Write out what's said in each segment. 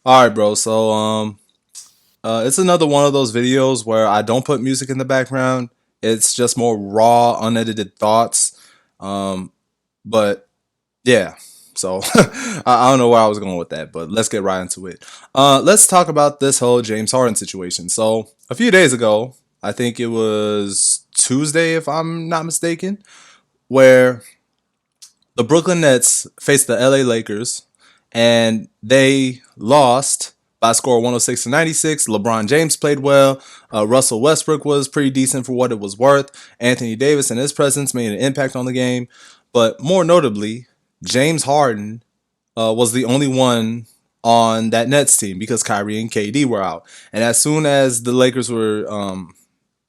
All right, bro. It's another one of those videos where I don't put music in the background. It's just more raw, unedited thoughts. Um, but yeah, so I don't know where I was going with that, but let's get right into it. Let's talk about this whole James Harden situation. So a few days ago, I think it was Tuesday, if I'm not mistaken, where the Brooklyn Nets faced the LA Lakers and they lost by a score of 106 to 96. LeBron James played well. Russell Westbrook was pretty decent for what it was worth. Anthony Davis and his presence made an impact on the game. But more notably, James Harden was the only one on that Nets team because Kyrie and KD were out. And as soon as the Lakers were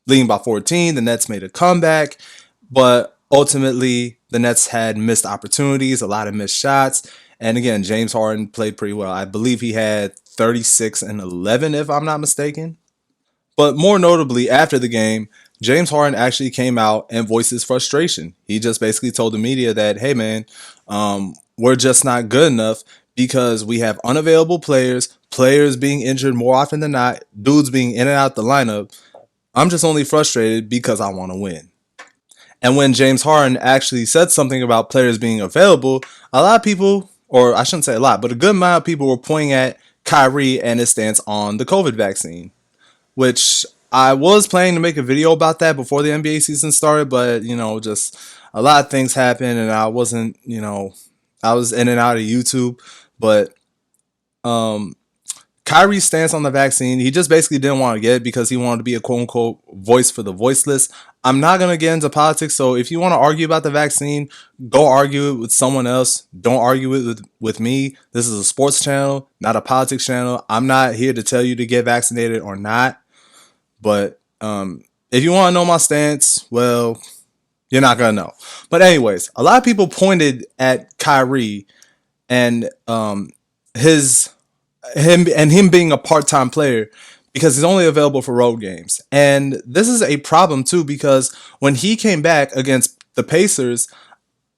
leading by 14, the Nets made a comeback. But ultimately, the Nets had missed opportunities, a lot of missed shots. And again, James Harden played pretty well. I believe he had 36 and 11, if I'm not mistaken. But more notably, after the game, James Harden actually came out and voiced his frustration. He just basically told the media that, hey, man, we're just not good enough because we have unavailable players, players being injured more often than not, dudes being in and out the lineup. I'm just only frustrated because I want to win. And when James Harden actually said something about players being available, a lot of people, or I shouldn't say a lot, but a good amount of people were pointing at Kyrie and his stance on the COVID vaccine, which I was planning to make a video about that before the NBA season started, but just a lot of things happened and I wasn't, I was in and out of YouTube, but um Kyrie's stance on the vaccine, he just basically didn't want to get it because he wanted to be a quote unquote voice for the voiceless. I'm not going to get into politics. So if you want to argue about the vaccine, go argue it with someone else. Don't argue it with me. This is a sports channel, not a politics channel. I'm not here to tell you to get vaccinated or not. But if you want to know my stance, well, you're not going to know. But anyways, a lot of people pointed at Kyrie and his him being a part-time player because he's only available for road games. And this is a problem too because when he came back against the Pacers,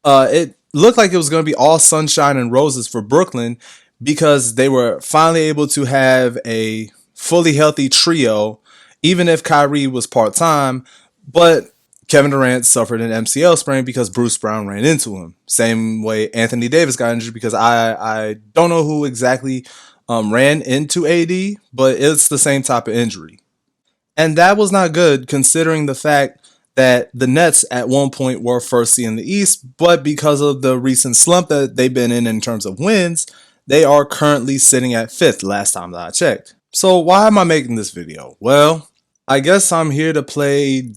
it looked like it was going to be all sunshine and roses for Brooklyn because they were finally able to have a fully healthy trio, even if Kyrie was part-time. But Kevin Durant suffered an MCL sprain because Bruce Brown ran into him. Same way Anthony Davis got injured because I don't know who exactly ran into AD, but it's the same type of injury. And that was not good considering the fact that the Nets at one point were first seed in the East, but because of the recent slump that they've been in terms of wins, they are currently sitting at fifth last time that I checked. So why am I making this video? Well, I guess I'm here to play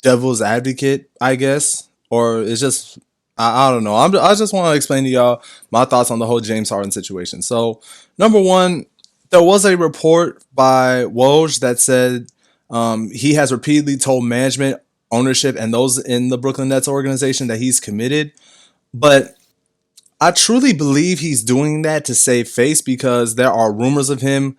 devil's advocate, I guess, or it's just I don't know. I just want to explain to y'all my thoughts on the whole James Harden situation. So, number one, there was a report by Woj that said he has repeatedly told management, ownership, and those in the Brooklyn Nets organization that he's committed. But I truly believe he's doing that to save face because there are rumors of him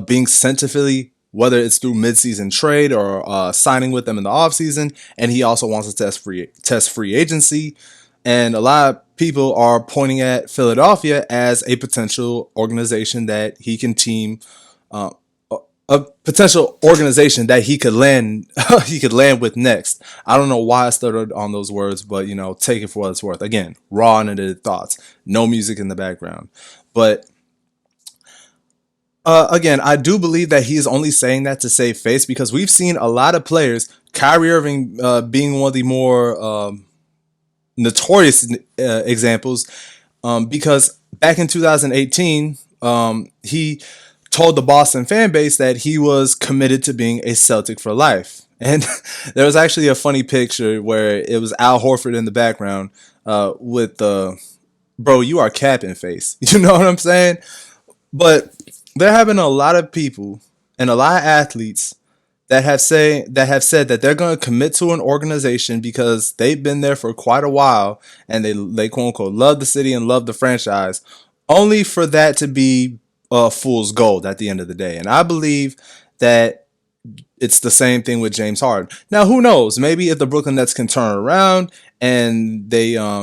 being sent to Philly, whether it's through midseason trade or signing with them in the offseason. And he also wants to test free agency. And a lot of people are pointing at Philadelphia as a potential organization that he can team, uh, a potential organization that he could land he could land with next. I don't know why I stuttered on those words, but take it for what it's worth. Again, raw and unedited thoughts, no music in the background. But again, I do believe that he is only saying that to save face because we've seen a lot of players, Kyrie Irving being one of the more notorious examples, because back in 2018, he told the Boston fan base that he was committed to being a Celtic for life. And there was actually a funny picture where it was Al Horford in the background with the bro, you are capping face. You know what I'm saying? But there have been a lot of people and a lot of athletes that have said that they're going to commit to an organization because they've been there for quite a while and they quote unquote love the city and love the franchise, only for that to be fool's gold at the end of the day. And I believe that it's the same thing with James Harden. Now, who knows? Maybe if the Brooklyn Nets can turn around and they are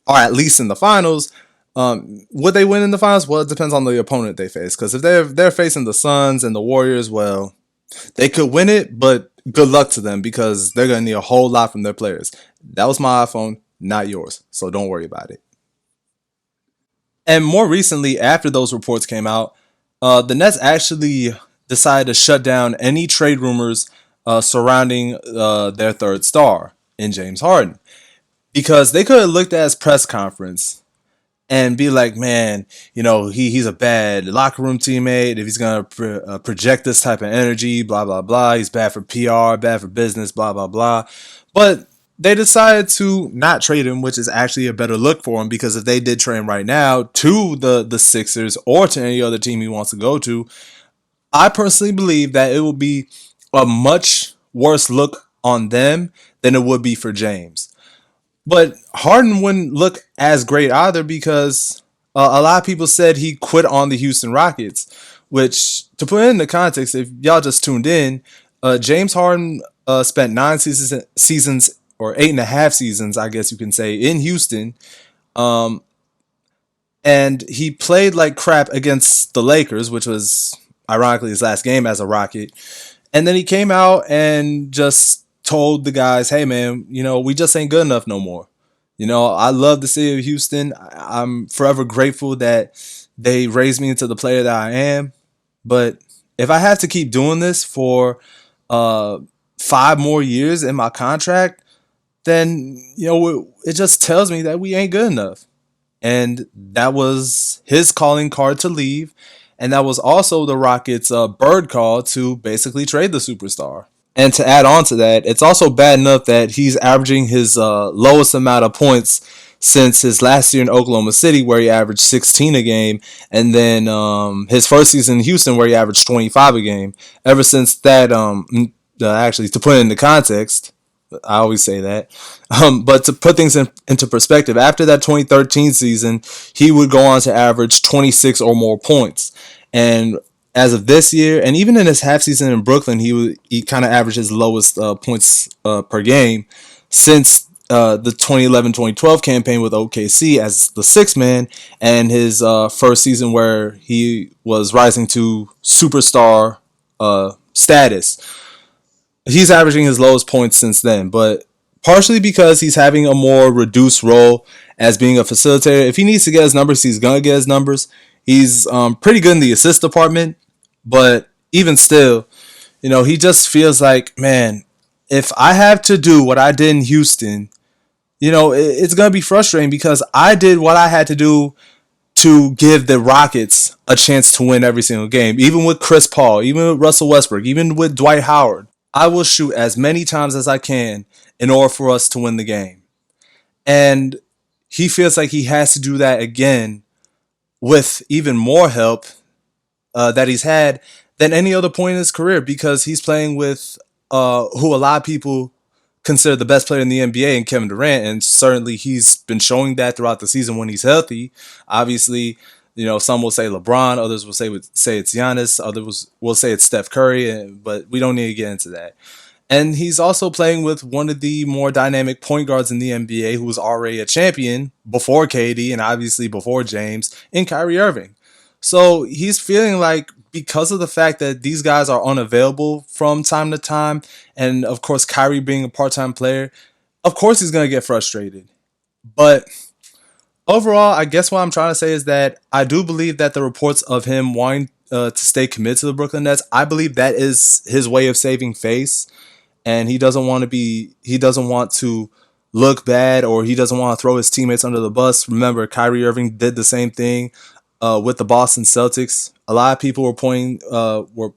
at least in the finals, Would they win in the finals? Well, it depends on the opponent they face. Because if they're facing the Suns and the Warriors, well, they could win it, but good luck to them because they're gonna need a whole lot from their players. That was my iPhone, not yours, so don't worry about it. And more recently, after those reports came out, the Nets actually decided to shut down any trade rumors surrounding their third star in James Harden because they could have looked at his press conference and be like, man, he's a bad locker room teammate. If he's gonna project this type of energy, blah blah blah, he's bad for PR, bad for business, blah blah blah. But they decided to not trade him, which is actually a better look for him because if they did trade him right now to the Sixers or to any other team he wants to go to, I personally believe that it will be a much worse look on them than it would be for James. But Harden wouldn't look as great either because a lot of people said he quit on the Houston Rockets, which, to put it into context, if y'all just tuned in, James Harden spent 9 seasons or 8.5 seasons, I guess you can say, in Houston. Um, and he played like crap against the Lakers, which was ironically his last game as a Rocket. And then he came out and just told the guys, "Hey, man, we just ain't good enough no more. I love the city of Houston. I'm forever grateful that they raised me into the player that I am. But if I have to keep doing this for 5 more years in my contract, then it just tells me that we ain't good enough." And that was his calling card to leave. And that was also the Rockets' bird call to basically trade the superstar. And to add on to that, it's also bad enough that he's averaging his lowest amount of points since his last year in Oklahoma City, where he averaged 16 a game, and then his first season in Houston, where he averaged 25 a game. Ever since that, actually, to put it into context, I always say that. But to put things into perspective, after that 2013 season, he would go on to average 26 or more points. And as of this year, and even in his half season in Brooklyn, he kind of averaged his lowest points per game since the 2011-2012 campaign with OKC as the sixth man, and his first season where he was rising to superstar status. He's averaging his lowest points since then, but partially because he's having a more reduced role as being a facilitator. If he needs to get his numbers, he's gonna get his numbers. He's pretty good in the assist department, but even still, he just feels like, man, if I have to do what I did in Houston, it's gonna be frustrating because I did what I had to do to give the Rockets a chance to win every single game, even with Chris Paul, even with Russell Westbrook, even with Dwight Howard. I will shoot as many times as I can in order for us to win the game. And he feels like he has to do that again with even more help that he's had than any other point in his career because he's playing with who a lot of people consider the best player in the NBA and Kevin Durant. And certainly he's been showing that throughout the season when he's healthy. Obviously, some will say LeBron, others will say it's Giannis, others will say it's Steph Curry, but we don't need to get into that. And he's also playing with one of the more dynamic point guards in the NBA who was already a champion before KD and obviously before James in Kyrie Irving. So he's feeling like because of the fact that these guys are unavailable from time to time, and of course Kyrie being a part-time player, of course he's going to get frustrated. But overall, I guess what I'm trying to say is that I do believe that the reports of him wanting to stay committed to the Brooklyn Nets, I believe that is his way of saving face, and he doesn't want to look bad, or he doesn't want to throw his teammates under the bus. Remember, Kyrie Irving did the same thing with the Boston Celtics. A lot of people were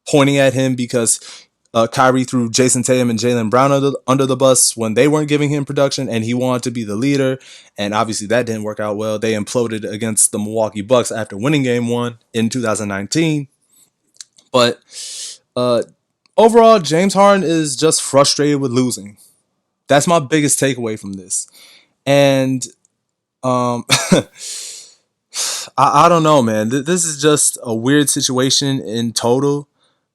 pointing at him because Kyrie threw Jason Tatum and Jaylen Brown under the bus when they weren't giving him production, and he wanted to be the leader. And obviously that didn't work out well. They imploded against the Milwaukee Bucks after winning Game 1 in 2019. But overall, James Harden is just frustrated with losing. That's my biggest takeaway from this. And I don't know, man. This is just a weird situation in total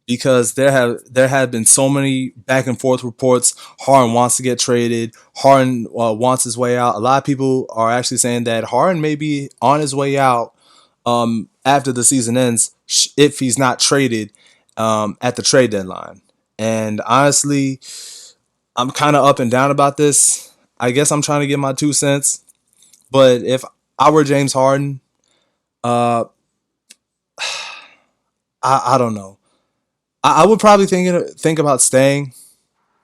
because there have been so many back and forth reports. Harden wants to get traded. Harden wants his way out. A lot of people are actually saying that Harden may be on his way out after the season ends if he's not traded at the trade deadline. And honestly, I'm kind of up and down about this. I guess I'm trying to get my 2 cents. But if I were James Harden, uh, I don't know. I would probably think about staying.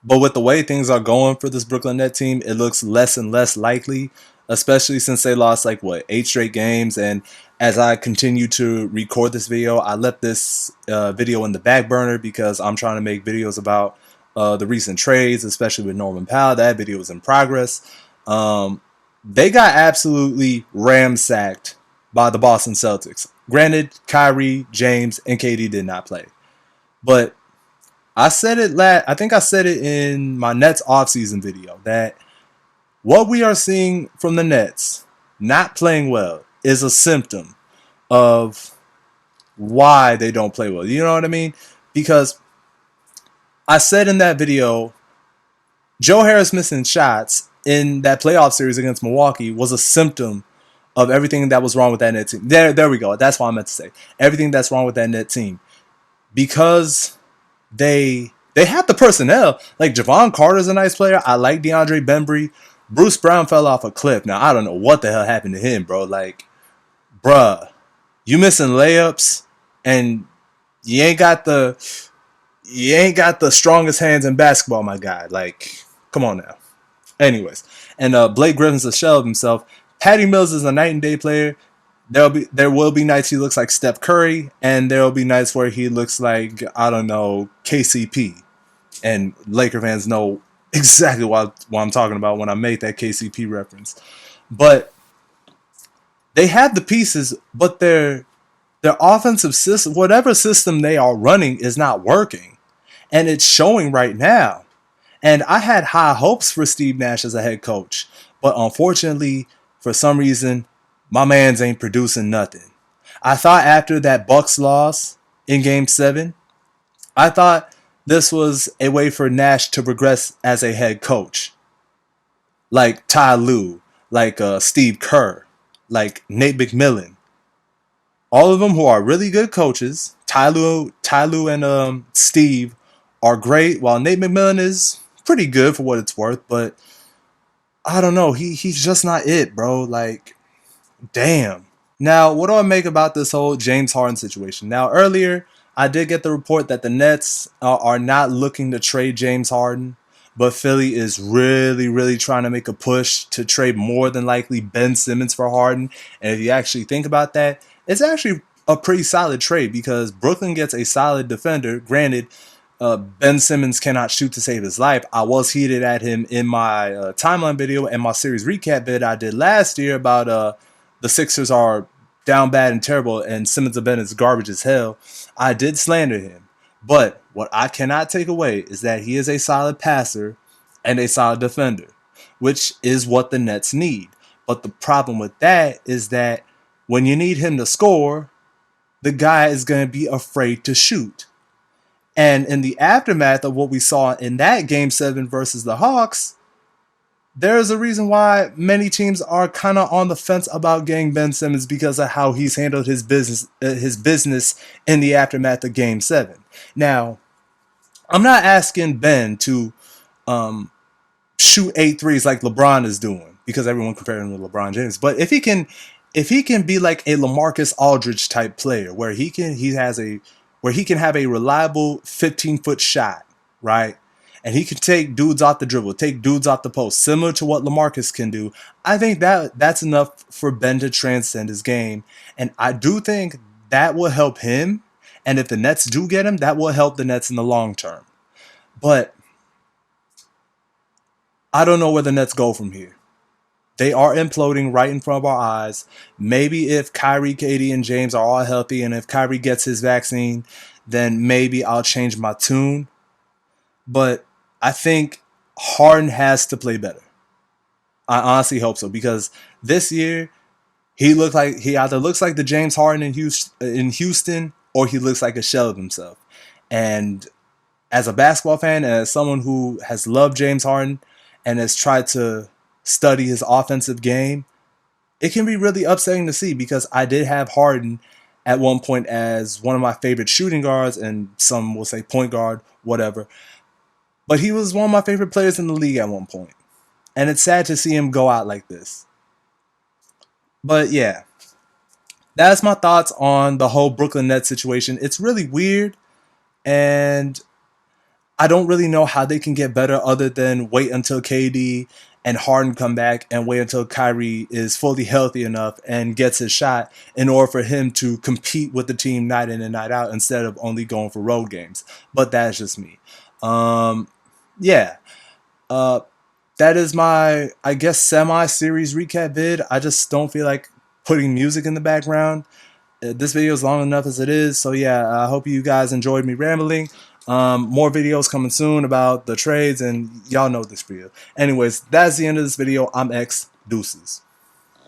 But with the way things are going for this Brooklyn Net team, it looks less and less likely, especially since they lost like what 8 straight games. And as I continue to record this video, I left this video in the back burner because I'm trying to make videos about the recent trades, especially with Norman Powell. That video is in progress. Um, they got absolutely ramsacked by the Boston Celtics. Granted, Kyrie, James, and KD did not play, but I said it I think I said it in my Nets offseason video that what we are seeing from the Nets not playing well is a symptom of why they don't play well. You know what I mean? Because I said in that video, Joe Harris missing shots in that playoff series against Milwaukee was a symptom of everything that was wrong with that net team. There we go. That's what I meant to say. Everything that's wrong with that net team. Because they have the personnel. Like Javon Carter's a nice player. I like DeAndre Bembry. Bruce Brown fell off a cliff. Now I don't know what the hell happened to him, bro. Like, bruh, you missing layups and you ain't got the strongest hands in basketball, my guy. Like, come on now. Anyways, and Blake Griffin's a shell of himself. Patty Mills is a night and day player. There will be nights he looks like Steph Curry, and there will be nights where he looks like, I don't know, KCP. And Laker fans know exactly what I'm talking about when I make that KCP reference. But they have the pieces, but their offensive system, whatever system they are running, is not working, and it's showing right now. And I had high hopes for Steve Nash as a head coach, but unfortunately, for some reason, my man's ain't producing nothing. I thought after that Bucks loss in Game 7, I thought this was a way for Nash to progress as a head coach. Like Ty Lue, like Steve Kerr, like Nate McMillan. All of them who are really good coaches. Ty Lue and Steve are great, while Nate McMillan is pretty good for what it's worth, but I don't know. He's just not it, bro. Like, damn. Now, what do I make about this whole James Harden situation? Now, earlier, I did get the report that the Nets are not looking to trade James Harden, but Philly is really, really trying to make a push to trade more than likely Ben Simmons for Harden. And if you actually think about that, it's actually a pretty solid trade because Brooklyn gets a solid defender. Granted, Ben Simmons cannot shoot to save his life. I was heated at him in my timeline video and my series recap vid I did last year about the Sixers are down bad and terrible and Simmons and Bennett's garbage as hell. I did slander him. But what I cannot take away is that he is a solid passer and a solid defender, which is what the Nets need. But the problem with that is that when you need him to score, the guy is going to be afraid to shoot. And in the aftermath of what we saw in that Game 7 versus the Hawks, there is a reason why many teams are kind of on the fence about getting Ben Simmons because of how he's handled his business in the aftermath of Game 7. Now, I'm not asking Ben to shoot 8 threes like LeBron is doing because everyone compared him to LeBron James. But if he can be like a LaMarcus Aldridge type player where he can have a reliable 15-foot shot, right? And he can take dudes off the dribble, take dudes off the post, similar to what LaMarcus can do. I think that's enough for Ben to transcend his game. And I do think that will help him. And if the Nets do get him, that will help the Nets in the long term. But I don't know where the Nets go from here. They are imploding right in front of our eyes. Maybe if Kyrie, KD, and James are all healthy, and if Kyrie gets his vaccine, then maybe I'll change my tune. But I think Harden has to play better. I honestly hope so because this year he either looks like the James Harden in Houston or he looks like a shell of himself. And as a basketball fan and as someone who has loved James Harden and has tried to study his offensive game, it can be really upsetting to see because I did have Harden at one point as one of my favorite shooting guards, and some will say point guard, whatever. But he was one of my favorite players in the league at one point. And it's sad to see him go out like this. But yeah, that's my thoughts on the whole Brooklyn Nets situation. It's really weird, and I don't really know how they can get better other than wait until KD and Harden come back and wait until Kyrie is fully healthy enough and gets his shot in order for him to compete with the team night in and night out instead of only going for road games. But that's just me. Um, yeah. Uh, that is my, I guess, semi-series recap vid. I just don't feel like putting music in the background. This video is long enough as it is, so yeah, I hope you guys enjoyed me rambling. More videos coming soon about the trades, and y'all know this video. Anyways, that's the end of this video. I'm X. Deuces.